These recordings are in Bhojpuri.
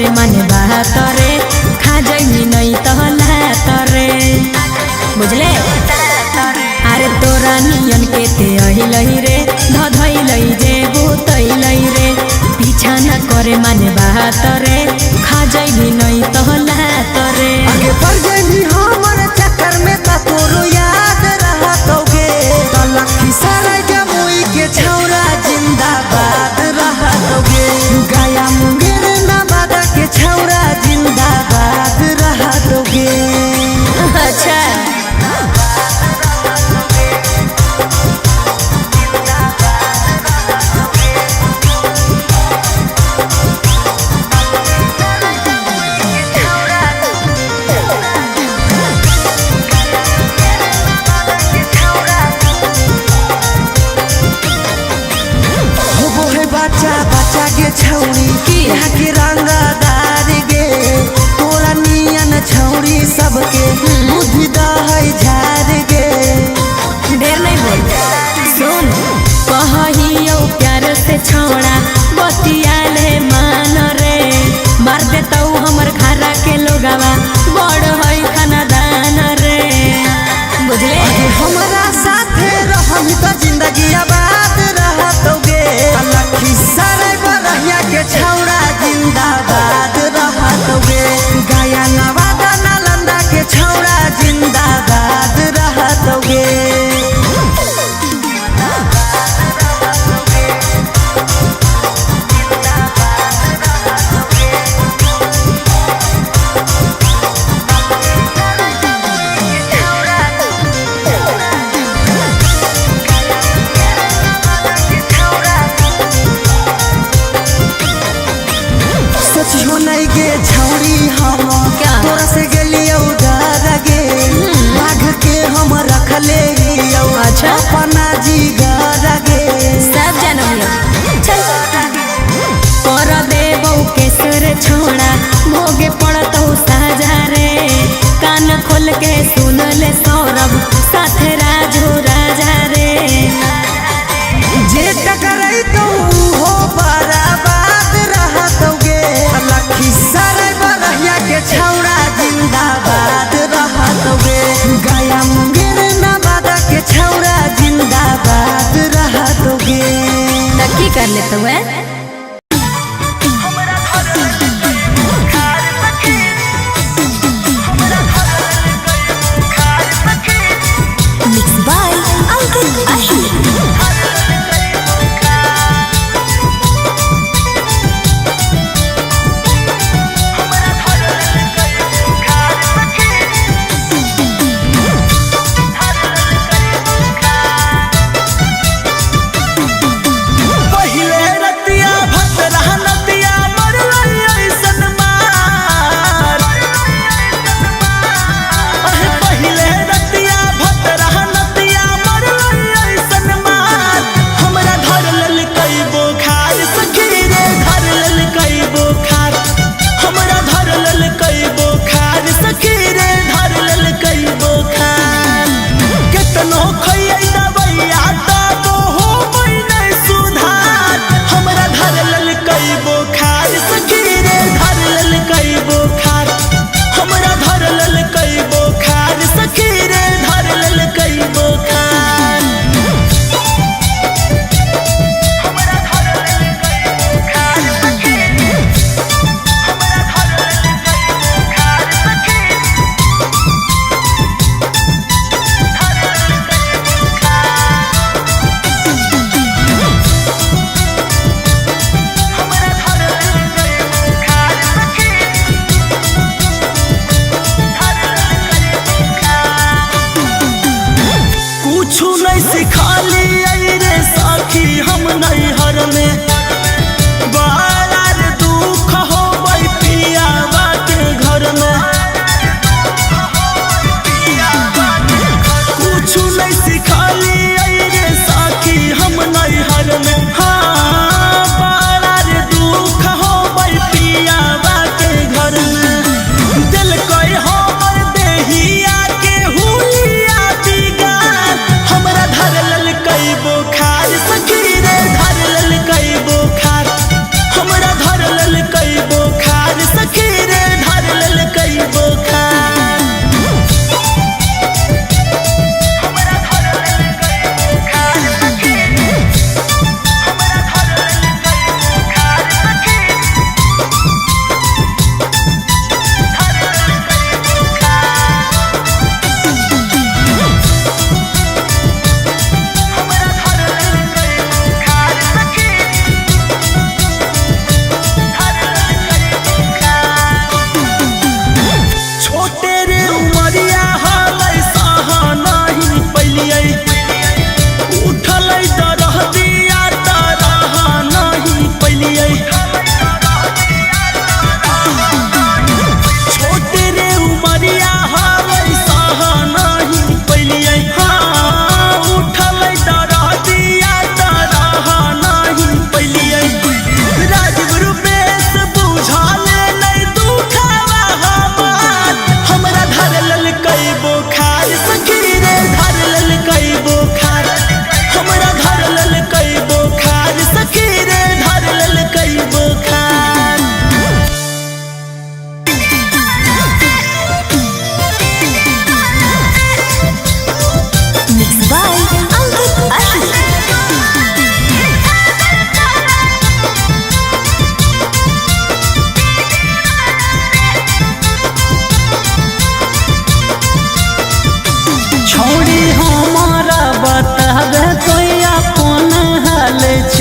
करे माने बात रे खा जाई नहीं तहला तरे बुझले। अरे तोरा नियन के ते अहिलही रे धधैलई जे भूतैलई रे पीछा न करे माने बात रे खा जाई नहीं तहला तरे आगे बढ़ जाई हमर चक्कर में त तोरो याद रहतोगे लखी सारा जमुई के छौरा जिंदाबाद रहतोगे गया मुंगेर नवादा के छौरा जिंदाबाद रहतोगे। अच्छा बच्चा बच्चा के छौरी यहाँ के रंगदार गे तोरा नियन छौरी सबके बुद्धि दहै झार गे। ढेर नहीं बोल सुन कहियो प्यार से छोड़ा बतियाल है मान रे मार देता हमर घरा के लोगवा बड़ है खानदान रे बुझले। हमारा साथे रहमी तो जिंदगी आबाद रहतोगे लखी सारे बरहिया के छौरा जिंदाबाद रहतोगे गया नवादा नालंदा के छौरा जिंदाबाद रहतोगे। सोचियो नहीं गे छौरी हम क्या तोरा से गेलियो डर गे बाघ के हम रखले हियो अच्छा अपना जिगर गे सब जानब चल कर देबो केसर छोड़ा भोगे पड़तो साजा रे कान खोल के सुन ले सौरभ साथे राजू राजा रे जे टकराई तो हो बराबाद रहतोगे लखी सारे बरहिया के छौरा जिंदाबाद रहतोगे गया मुंगेर नवादा के छौरा जिंदाबाद रहतोगे। की कर लेते हुए पहिले रतिया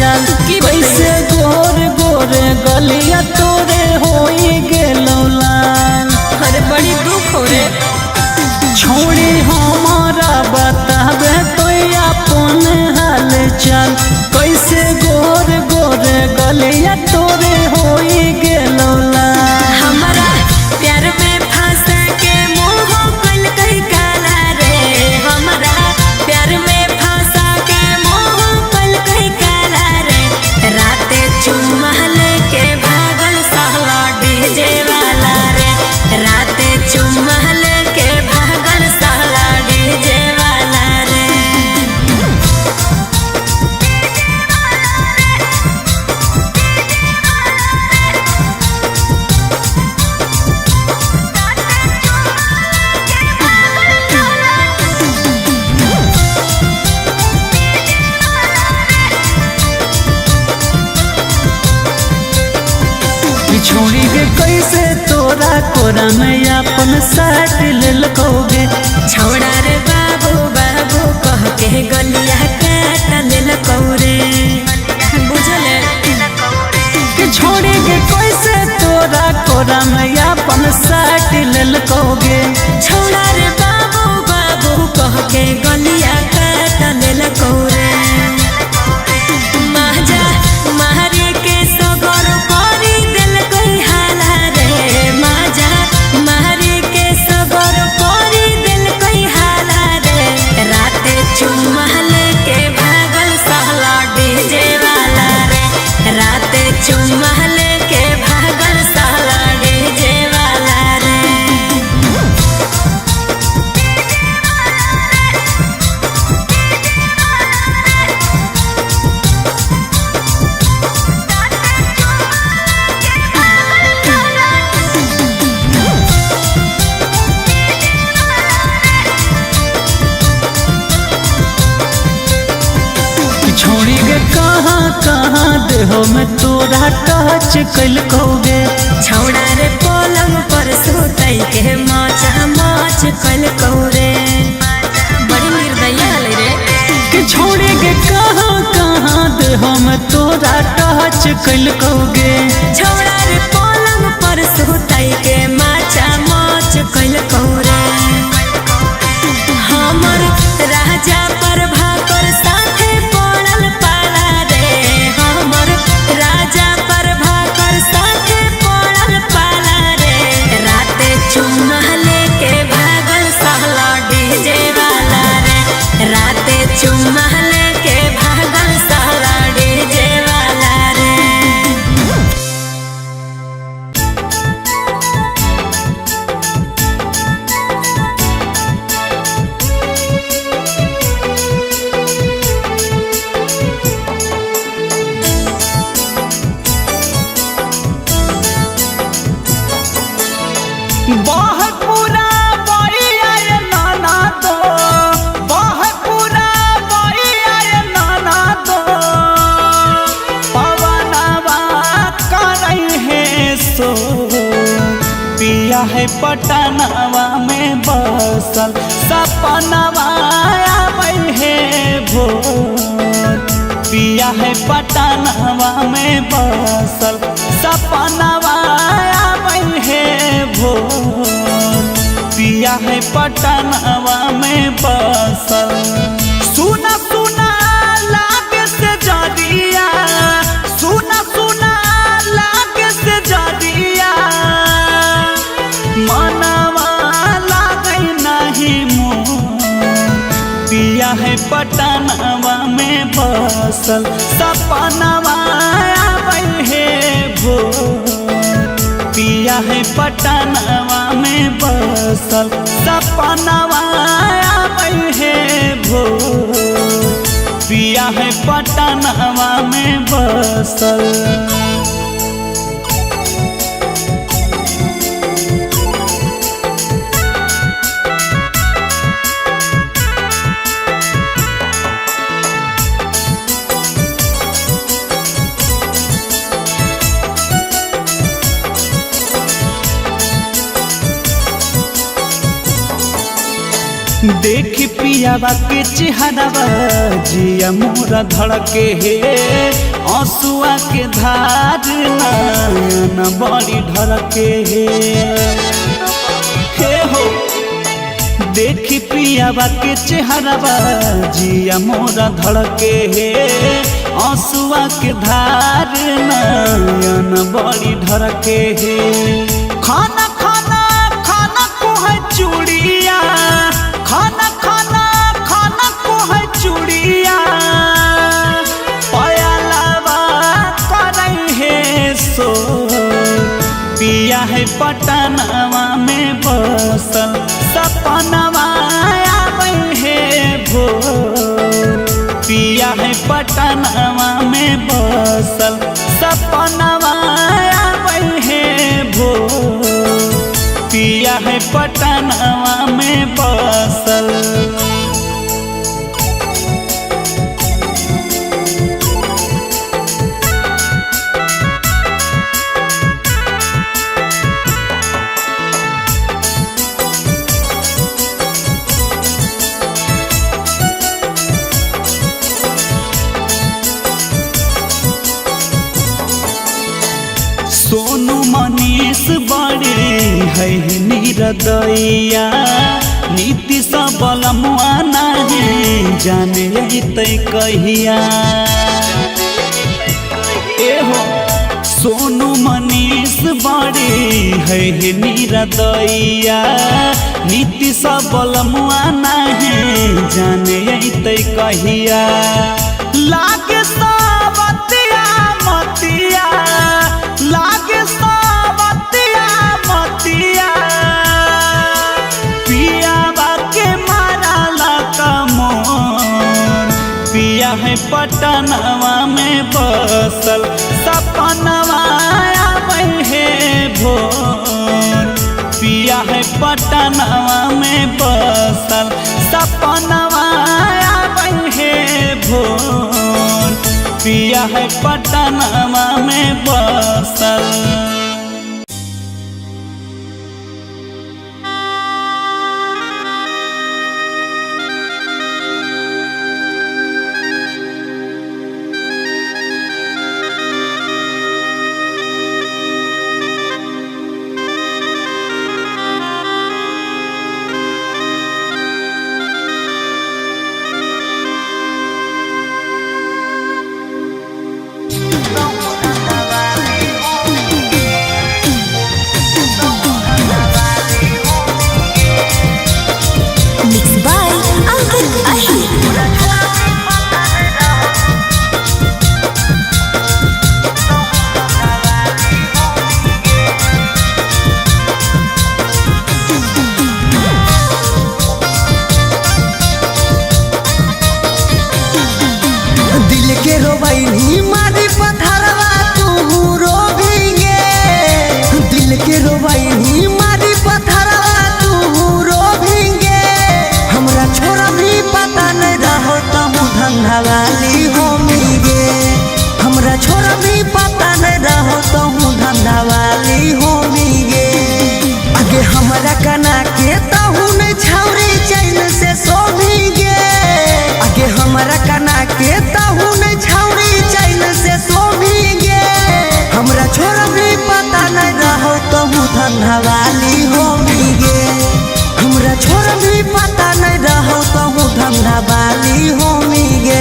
चाल कैसे गोर गोर गलिया तोरे होई गेलो लाल। अरे बड़ी दुख हो रे। छोड़ी हमारा बतावे तो अपन हाल चाल कैसे गोर गोर गलिया तोरे होई गेलो लाल। हमारा प्यार में फंसा के मोह कल कई काला रे। हमारा प्यार में फंसा के मोह कल कई काला रे। राते चुम्मा लेके भागल सहला डीजे वाला रे। राते चुम्मा लेके भागल सहला डीजे वाला रे। छोड़ी के कैसे तोरा कोरा में अपन साथ ललकोगे। छौड़ा रे बाबू बाबू कह के गलिया काट लेलकौ रे। बुझले कि छोड़ी के कैसे तोरा कोरा में अपन साथ ललकोगे। छौड़ा रे बाबू बाबू कह के गलिया काट लेलकौ रे। महाजा महारी के सगर करी दिल कोई हाला रे। महाजा महारी के सगर करी दिल कोई हाला रे। राते चुम्मा लेके भागल सहला डीजे वाला रे। राते चुम्मा लेके भागल सहला डीजे वाला रे। छोड़ी के कहाँ कहाँ देहो में तोरा टच कलकोगे। छौड़ा रे पलंग पर सुतई के माचा माच कलकौ रे। बड़ी निर्दयी हले रे। कि छोड़ी के कहाँ कहाँ देहो में तोरा टच कलकोगे। छौड़ा रे पलंग पर सुतई के माचा माच कलकौ रे। हमर राजा पर भाकर साथे पड़ल पाला रे। हमर राजा पर भाकर साथे पड़ल पाला रे। राते चुम्मा लेके भागल सहला डीजे वाला रे। राते चुम्मा लेके भागल सहला डीजे वाला रे। बहुपुरा बइया रे नाना तो बहुपुरा बइया रे नाना तो पवनवा करई है सो पिया है पटनवा में बसल सपनवा आबै है भोर। पिया है पटनवा में बसल सपनवा आबै है भोर। पिया है पटनवा में बसल सुना सुना लागे से जदिया। सुना सुना लागे से जदिया मनवा लागे नहीं मोर। पिया है पटनवा में बसल सपनवा आबै है भोर। पिया है पटनवा में बसल सपनवा आबै है भोर। पिया है पटनवा में बसल। देख पियावा के चेहरावा जिया मोरा धड़के हे आंसुआ के धार नयन बड़ी ढरके हे हो देख पियावा के चेहरावा जिया मोरा धड़के हे आंसुआ के धार नयन बड़ी ढरके हे खाना खाना खाना को है चूड़िया खाना खाना खाना को है चूड़िया पयालावा करई है सो पिया है पटनवा में बसल सपनवा आवे है भोर पिया है पटनवा में बसल सपनवा आवे है भोर पिया है पटनवा में बसल। सोनू मनीष बड़े है निरदैया नीति सबल मुआना है जाने तै कहिया एहो सोनू मनीष बड़े है निरदैया नीति सबल मुआना है जाने तै कहिया लागे सावतिया मतिया लागे सावतिया मतिया पिया बाके मारा लाका मोर पिया है पटनवा में बसल सपनवा आवे है भोर पिया है पटनवा में बसल सपनवा आवे है भोर पिया है पटनवा में बसल। धंधावाली होमी गे हमरा छोरा भी पता नहीं रहो तो हूँ धंधावाली होमी गे आगे हमरा कना के तहू नहीं छौरी चैन से सोभी गे आगे हमरा कना के तहू नहीं छौरी चैन से सोभी गे हमरा छोरा भी पता नहीं रहो तो हूँ धंधावाली होमी गे हमरा छोरा भी पता नहीं रहो तो हूँ धंधावाली होमी गे।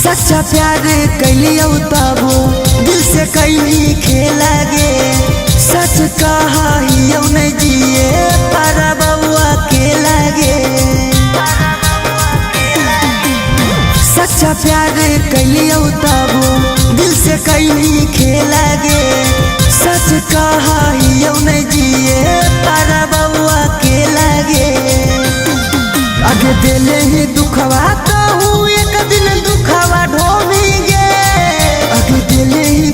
सच्चा प्यार कैलियो तबो दिल से कैली खेला गे सच कहियो नहीं जिए पारा बउआ के लागे सच्चा प्यार कैलियो तबो दिल से कैली खेला गे सच कहियो नहीं जिए पारा बउआ के लागे आगे दिले ही दुखवा तो एक दिन दुखवा ढोमी गे आगे दिले ही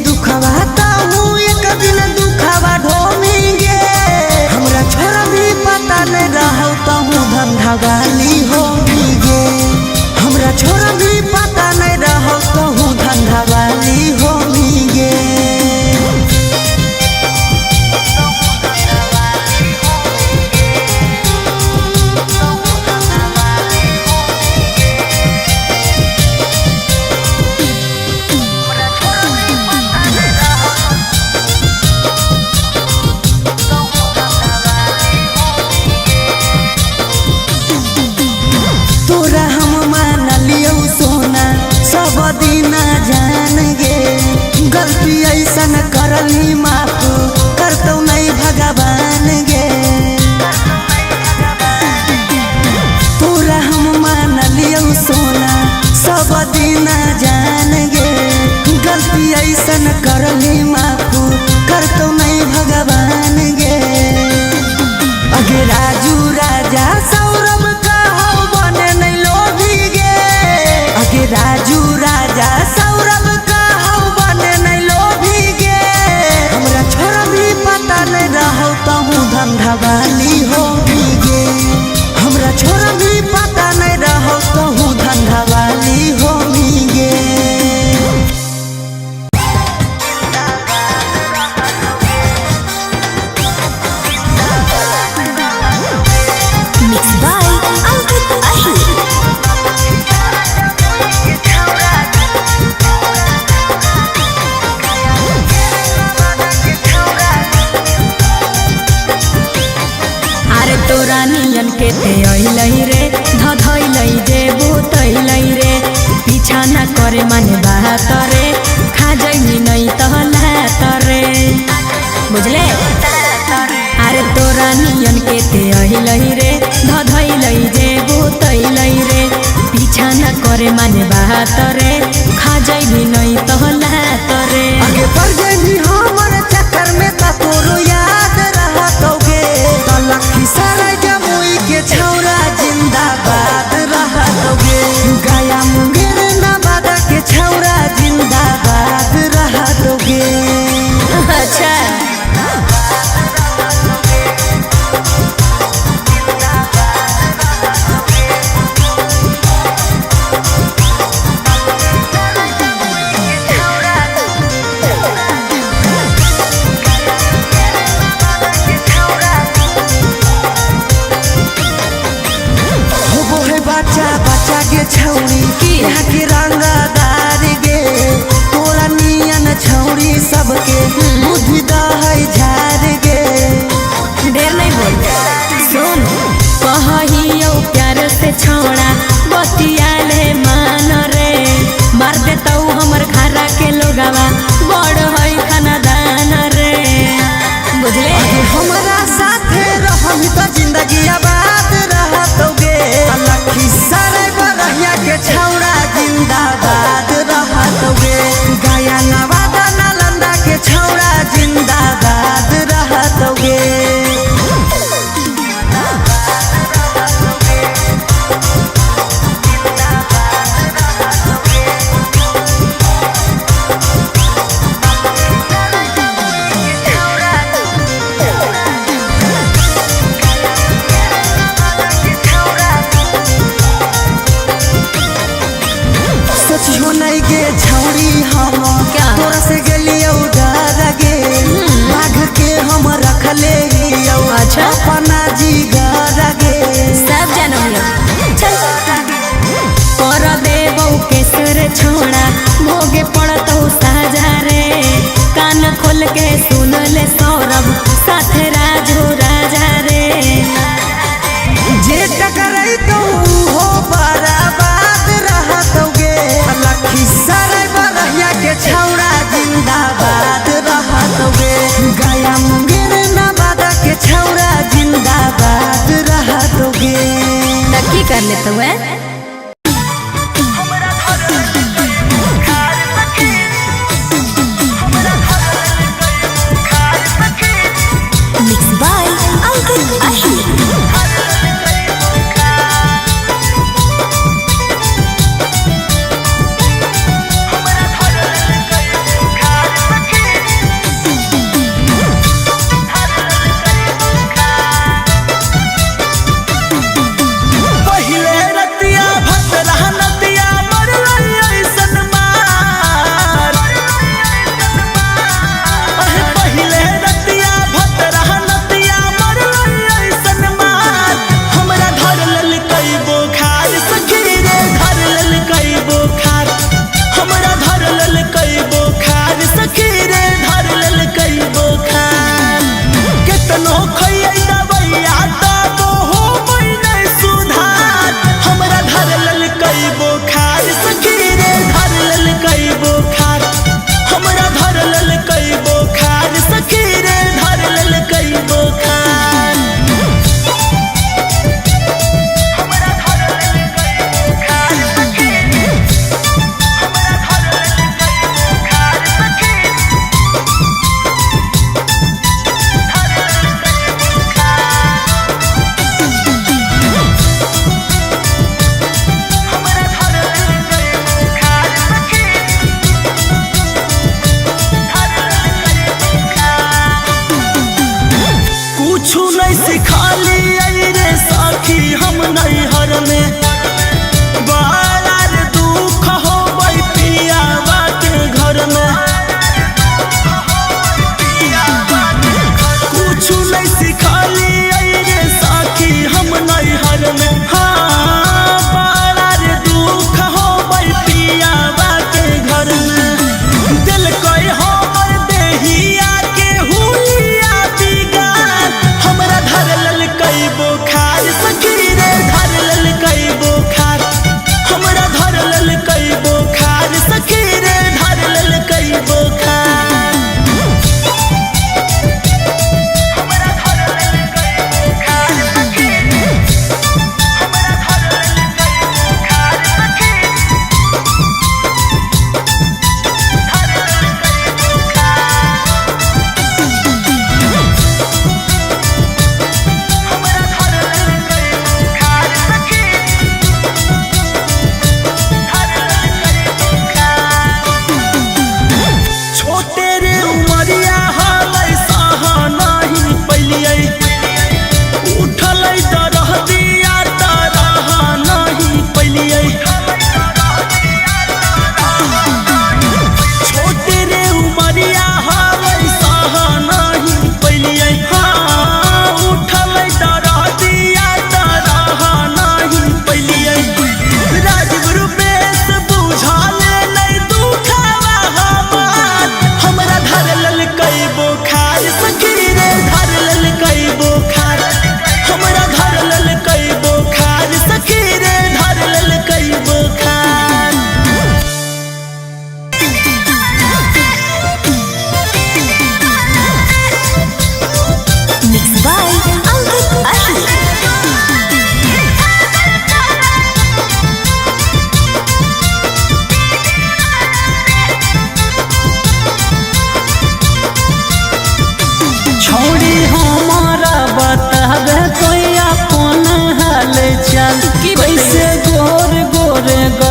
दीना जान गे गलती ऐसन करली माफ करतो नहीं भगवान गे तोरा हम मान लियो सोना सब दीना जान गे गलती ऐसन करली माफ करतो नहीं भगवान गे अगे राजू राजा सौरभ का हो बने नहीं लोभी गे अगे राजू राजा सौरभ का हो बने नहीं लोभी गे हमरा छोरा भी पता नहीं रहो तहु धंधा वाली होगी गे हमरा छोरा भी पता नहीं रहो तहु धंधा वाली होगी गे Mixed by Ankit Ahir. अरे तोरा नियन के ते अइलही रे धधइलही जे बुतइलही रे पीछा ना करे माने बात रे खा जइनी नहीं तहलात रे बुझले अरे तोरा नियन के ते अइलही रे धधइलही जे बुतइलही रे पीछा ना करे माने बात रे खा जइनी नहीं तहलात रे आगे बढ़ गई हमर चक्कर में ता तोरो याद रहतोगे तलखी सारा जमुई के छौरा जिंदाबाद रहतोगे गया मुंगेर नवादा के छौरा जिंदाबाद रहतोगे अच्छा बच्चा बच्चा के छौरी यहाँ के रंगदार गे तोरा नियन छौरी सबके बुद्धि दहै झार गे ढेर नहीं बोल सुन कहियो प्यार से छोड़ा बतियाले मान रे मार देता हमर घरा के लोगवा बड़ है खानदान रे बुझले हमरा साथे रहम तो जिंदगी आबाद रहतोगे लखी सारे बरहिया के छौरा जिंदाबाद रहतोगे गया नवादा नालंदा के छौरा जिंदाबाद रहतोगे सोचियो नहीं गे छौरी हम क्या? तोरा से गेलियो डर गे बाघ के हम रखले हियो अच्छा? अपना जिगर गे सब जानम चल कर देबौ केसर छोड़ा भोगे पड़तौ साजा रे कान खोल के सुन ले सौरभ साथे राजू राजा रे जे टकराई तो हो बराबाद रहतोगे लखी सारे बरहिया के छौरा जिंदाबाद रहतोगे गया मुंगेर नवादा के छौरा जिंदाबाद रहतोगे नक्की कर लेते हुए Mixed by Ankit Ahir. पहिले रति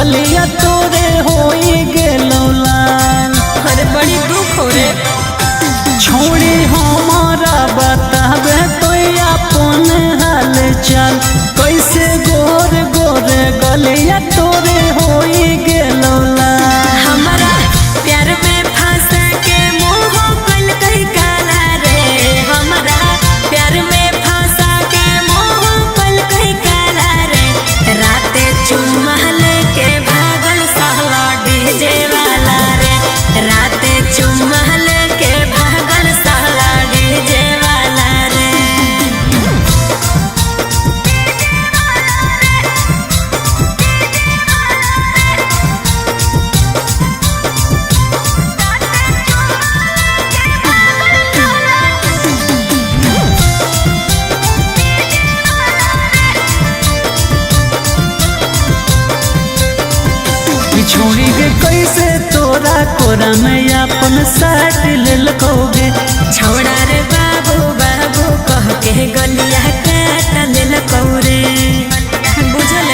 गलिया तोरे होई गेलो लाल। अरे बड़ी दुख हो रे। छोड़ी हमारा बतावे तो अपन हाल चाल, कैसे गोर गोर गलिया तोरे होई गेलो लाल। हमारा प्यार में फंस के मोह कल कई काला रे, हमारा प्यार में फंस के मोह कल कई काला रे। राते चुम्मा लेके भागल सहला डीजे वाला रे, राते चुम्मा लेके भागल सहला डीजे वाला रे। छोड़ी के कैसे तोरा कोरा में अपन साथ ललकोगे। छौड़ा रे बाबू बाबू कह के गलिया काट देलकौ रे, बुझल।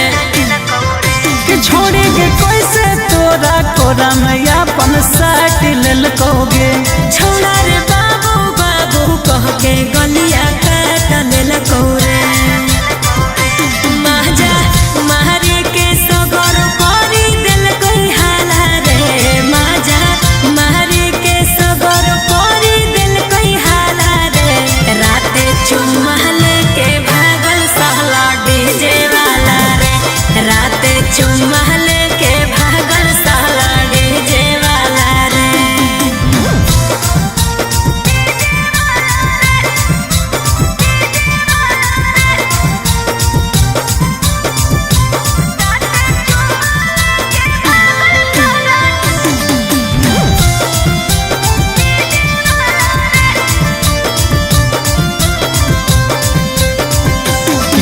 कि छोड़ी के कैसे तोरा कोरा में अपन साथ ललकोगे। छौड़ा रे बाबू बाबू कह के गलिया काट देलकौ रे। महाजा मारे के सगर करी देलकै हाला रे, महाजा मारे के सगर करी देलकै हाला रे। राते चुम्मा लेके भागल सहला डीजे वाला रे, राते चुम्मा लेके भागल सहला डीजे वाला रे।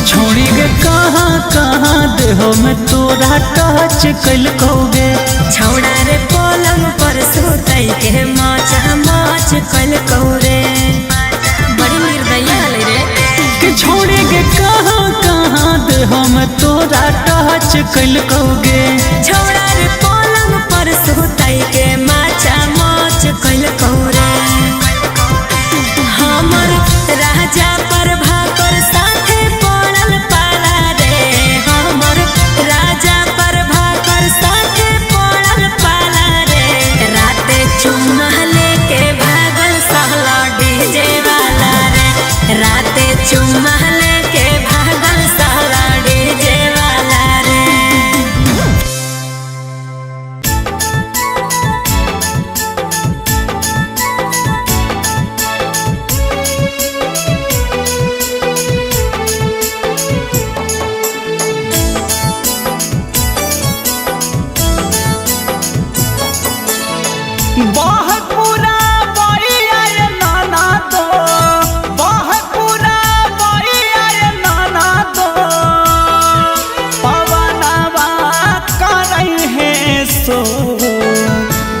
छोड़ी के कहाँ कहाँ देहो में तोरा टच कलकोगे। छौड़ा रे पलंग पर सुतई के माचा माच कलकौ रे, बड़ी निर्दयी हले रे। कि छोड़ी के कहाँ कहाँ देहो में तोरा टच कलकोगे। छौड़ा रे पलंग पर सुतई के माचा माच कलकौ रे। हमर राजा पर भाकर साथे पड़ल पाला रे, हमर राजा पर भाकर साथे पड़ल पाला रे। राते चुम्मा लेके भागल सहला डीजे वाला रे, राते चुम्मा लेके भागल सहला डीजे वाला रे। बहुत पूरा बइया ये नाना तो, बहुत पूरा बइया ये नाना तो। पवनवा करई है सो,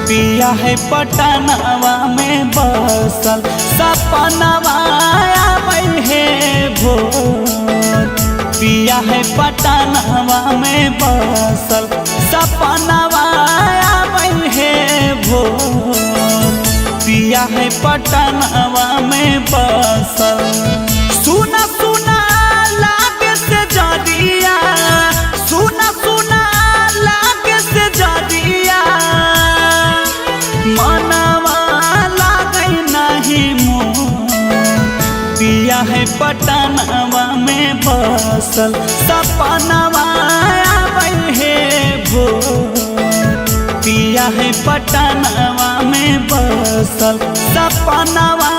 पिया है पटनवा में बसल, सपनवा आबै है भोर। पिया है पटनवा में बसल, सपनवा आबै है भोर। पिया है पटनवा में बसल। सुना सुना लागे से जरिया, सुना सुना लागे से जरिया। मनवा लागे नहीं मोर, पिया है पटनवा में बसल, सपनवा आबै है भोर। पिया है पटनवा में बसल, सपनवा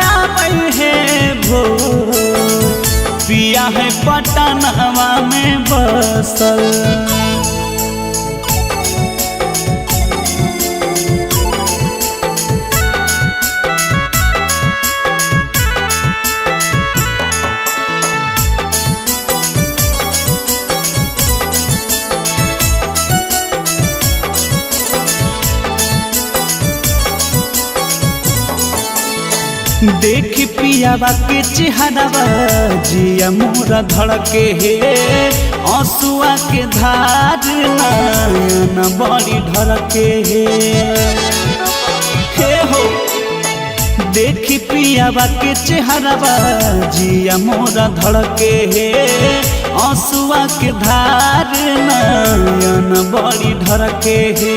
आबै है भोर। पिया है पटनवा में बसल। देख पियावा के चेहरावा जिया मोरा धड़के हे आंसुआ के धार नयन बड़ी ढरके हे हो देख पियावा के चेहरावा जिया मोरा धड़के हे आंसुआ के धार नयन बड़ी ढरके हे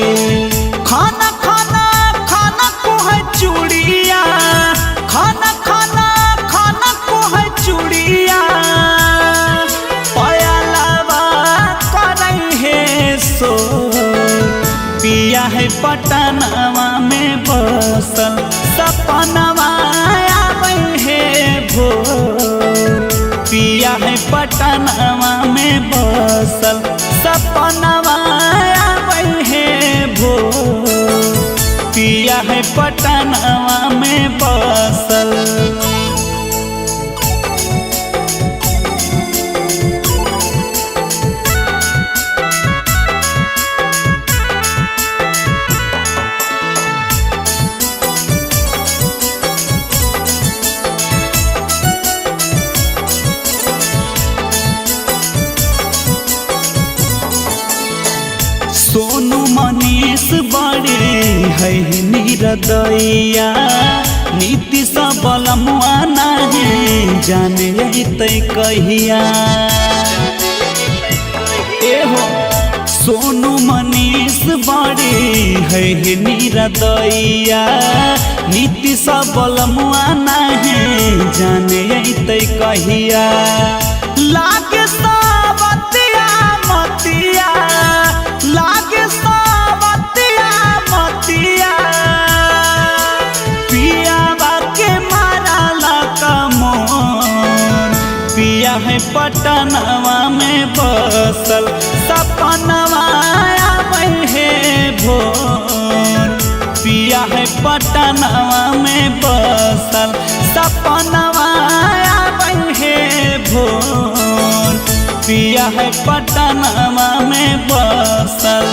खाना खाना खाना को है चूड़िया खाना खाना खाना को है चूड़िया पयालावा करई है सो पिया है पटनवा में बसल सपनवा आवे है भोर पिया है पटनवा में बसल सपनवा आवे है भोर पिया है पटनवा में बसल सोनू मनीष बड़ी है निरदैया नीति सबलमुआ नहीं जाने तै कहिया एहो सोनू मनीष बड़ी है निरदैया नीति सबलमुआ नहीं जाने तै कहिया लागे सावतिया मतिया लागे सावतिया मतिया पियावा के मारा कमोन पिया है पटनवा में बसल सपनवा आवे है भोर पिया है पटनवा में बसल सपनवा आवे है भोर पिया है पटनवा में बसल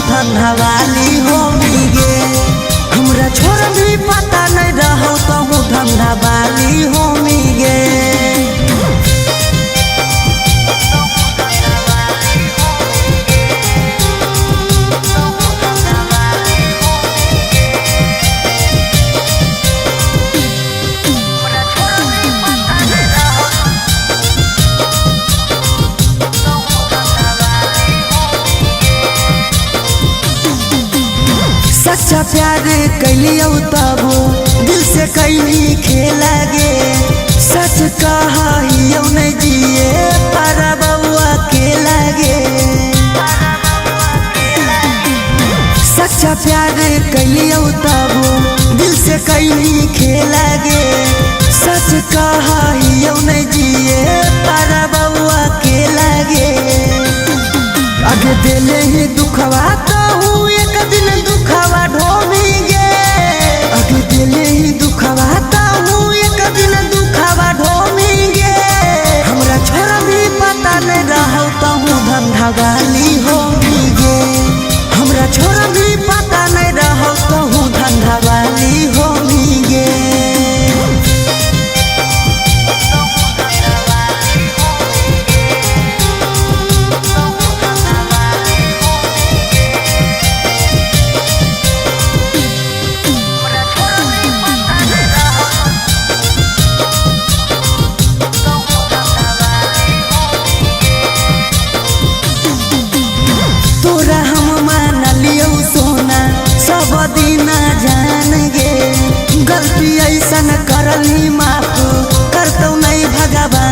धंधावाली होमी गे हमरा छोड़ भी पता नहीं रहो तो हूँ धंधावाली होमी गे। सच्चा प्यार कैलियो तब दिल से कैली खेला गे सच कहा नहीं जिए पर बउआ के लागे। सच्चा प्यार कैलियो तब दिल से कैली खेला गे सच कहा नहीं जिए पर बउआ के लागे। आगे दिले ही दुखवा तो हूँ एक दिन दुखवा ढोमी गे आगे दिले ही गलती ऐसन करली माफ करतौ नहीं भगवान।